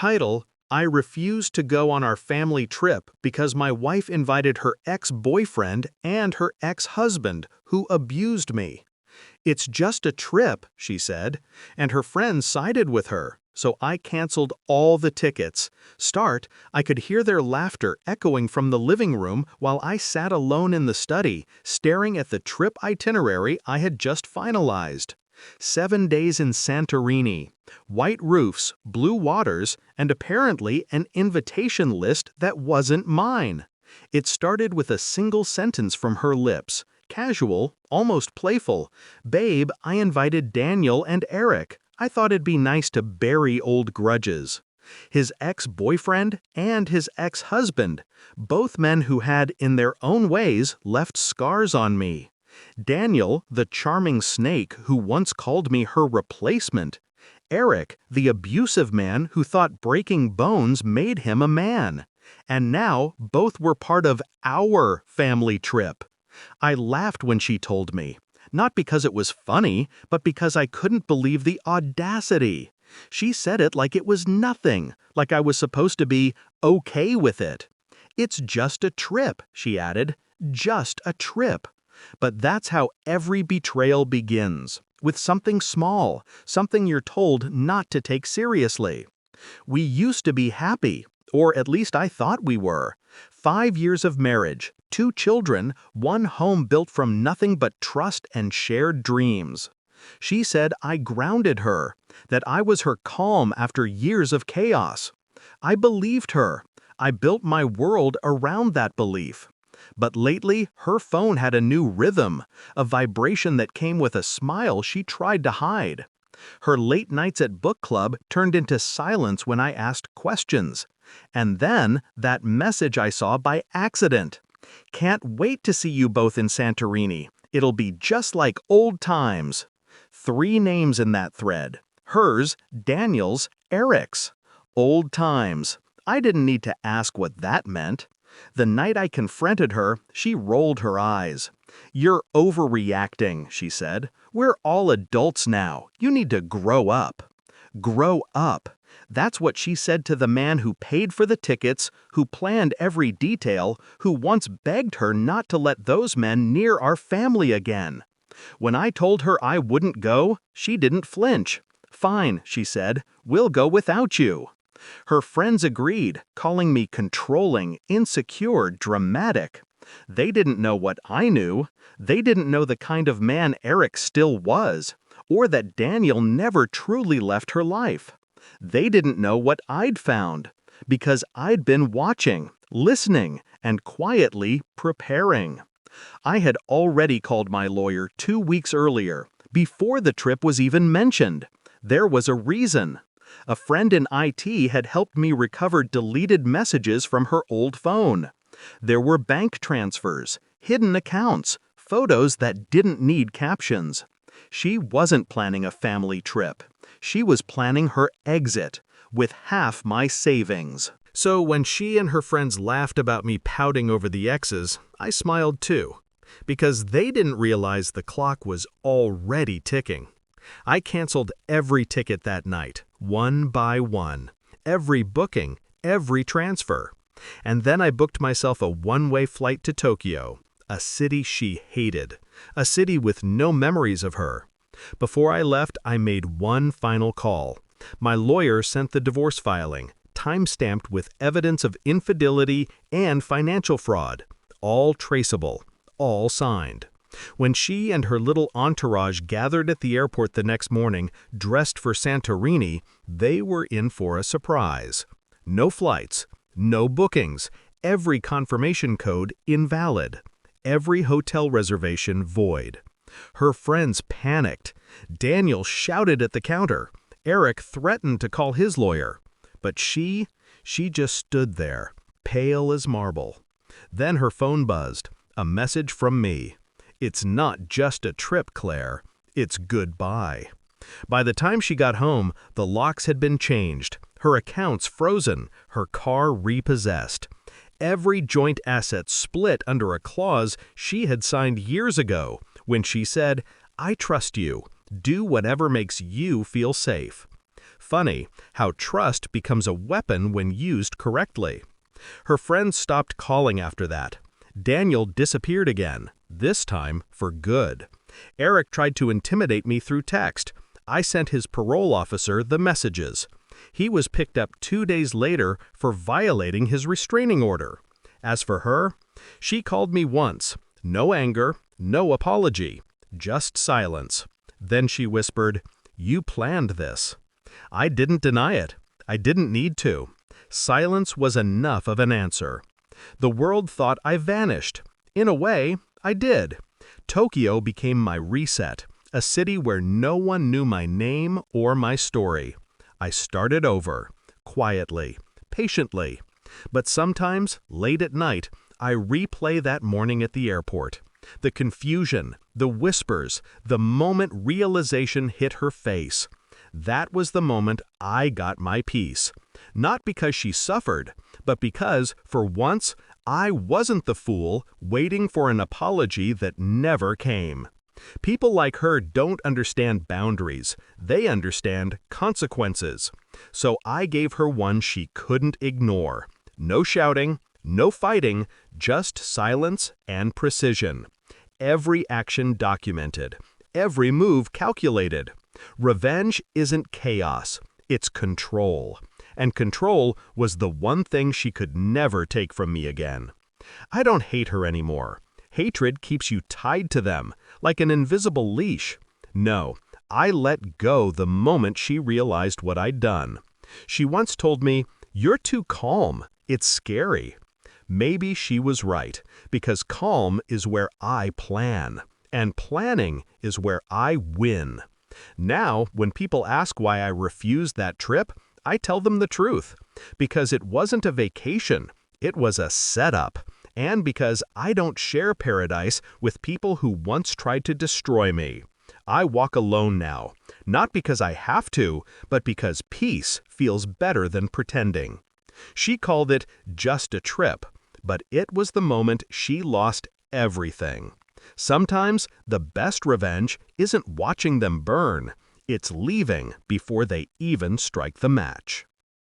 Title: I refused to go on our family trip because my wife invited her ex-boyfriend and her ex-husband, who abused me. It's just a trip, she said, and her friends sided with her, so I canceled all the tickets. I could hear their laughter echoing from the living room while I sat alone in the study, staring at the trip itinerary I had just finalized. 7 days in Santorini, white roofs, blue waters, and apparently an invitation list that wasn't mine. It started with a single sentence from her lips, casual, almost playful. "Babe, I invited Daniel and Eric. I thought it'd be nice to bury old grudges." His ex-boyfriend and his ex-husband, both men who had, in their own ways, left scars on me. Daniel, the charming snake who once called me her replacement. Eric, the abusive man who thought breaking bones made him a man. And now both were part of our family trip. I laughed when she told me, not because it was funny, but because I couldn't believe the audacity. She said it like it was nothing, like I was supposed to be okay with it. "It's just a trip," she added, "just a trip." But that's how every betrayal begins, with something small, something you're told not to take seriously. We used to be happy, or at least I thought we were. 5 years of marriage, 2 children, 1 home built from nothing but trust and shared dreams. She said I grounded her, that I was her calm after years of chaos. I believed her. I built my world around that belief. But lately, her phone had a new rhythm, a vibration that came with a smile she tried to hide. Her late nights at book club turned into silence when I asked questions. And then, that message I saw by accident. "Can't wait to see you both in Santorini. It'll be just like old times." 3 names in that thread. Hers, Daniel's, Eric's. Old times. I didn't need to ask what that meant. The night I confronted her, she rolled her eyes. "You're overreacting," she said. "We're all adults now. You need to grow up." Grow up. That's what she said to the man who paid for the tickets, who planned every detail, who once begged her not to let those men near our family again. When I told her I wouldn't go, she didn't flinch. "Fine," she said, "we'll go without you." Her friends agreed, calling me controlling, insecure, dramatic. They didn't know what I knew. They didn't know the kind of man Eric still was, or that Daniel never truly left her life. They didn't know what I'd found, because I'd been watching, listening, and quietly preparing. I had already called my lawyer 2 weeks earlier, before the trip was even mentioned. There was a reason. A friend in IT had helped me recover deleted messages from her old phone. There were bank transfers, hidden accounts, photos that didn't need captions. She wasn't planning a family trip. She was planning her exit, with half my savings. So when she and her friends laughed about me pouting over the exes, I smiled too, because they didn't realize the clock was already ticking. I canceled every ticket that night, one by one, every booking, every transfer. And then I booked myself a one-way flight to Tokyo, a city she hated, a city with no memories of her. Before I left, I made one final call. My lawyer sent the divorce filing, time-stamped with evidence of infidelity and financial fraud, all traceable, all signed. When she and her little entourage gathered at the airport the next morning, dressed for Santorini, they were in for a surprise. No flights, no bookings, every confirmation code invalid, every hotel reservation void. Her friends panicked. Daniel shouted at the counter. Eric threatened to call his lawyer. But she just stood there, pale as marble. Then her phone buzzed, a message from me. "It's not just a trip, Claire. It's goodbye." By the time she got home, the locks had been changed, her accounts frozen, her car repossessed. Every joint asset split under a clause she had signed years ago when she said, "I trust you. Do whatever makes you feel safe." Funny how trust becomes a weapon when used correctly. Her friends stopped calling after that. Daniel disappeared again, this time for good. Eric tried to intimidate me through text. I sent his parole officer the messages. He was picked up 2 days later for violating his restraining order. As for her, she called me once. No anger, no apology, just silence. Then she whispered, "You planned this." I didn't deny it. I didn't need to. Silence was enough of an answer. The world thought I vanished. In a way, I did. Tokyo became my reset, a city where no one knew my name or my story. I started over, quietly, patiently. But sometimes, late at night, I replay that morning at the airport. The confusion, the whispers, the moment realization hit her face. That was the moment I got my peace. Not because she suffered, but because, for once, I wasn't the fool waiting for an apology that never came. People like her don't understand boundaries. They understand consequences. So I gave her one she couldn't ignore. No shouting, no fighting, just silence and precision. Every action documented. Every move calculated. Revenge isn't chaos. It's control. And control was the one thing she could never take from me again. I don't hate her anymore. Hatred keeps you tied to them, like an invisible leash. No, I let go the moment she realized what I'd done. She once told me, "You're too calm. It's scary." Maybe she was right, because calm is where I plan, and planning is where I win. Now, when people ask why I refused that trip, I tell them the truth. Because it wasn't a vacation, it was a setup. And because I don't share paradise with people who once tried to destroy me. I walk alone now, not because I have to, but because peace feels better than pretending. She called it just a trip, but it was the moment she lost everything. Sometimes the best revenge isn't watching them burn, it's leaving before they even strike the match.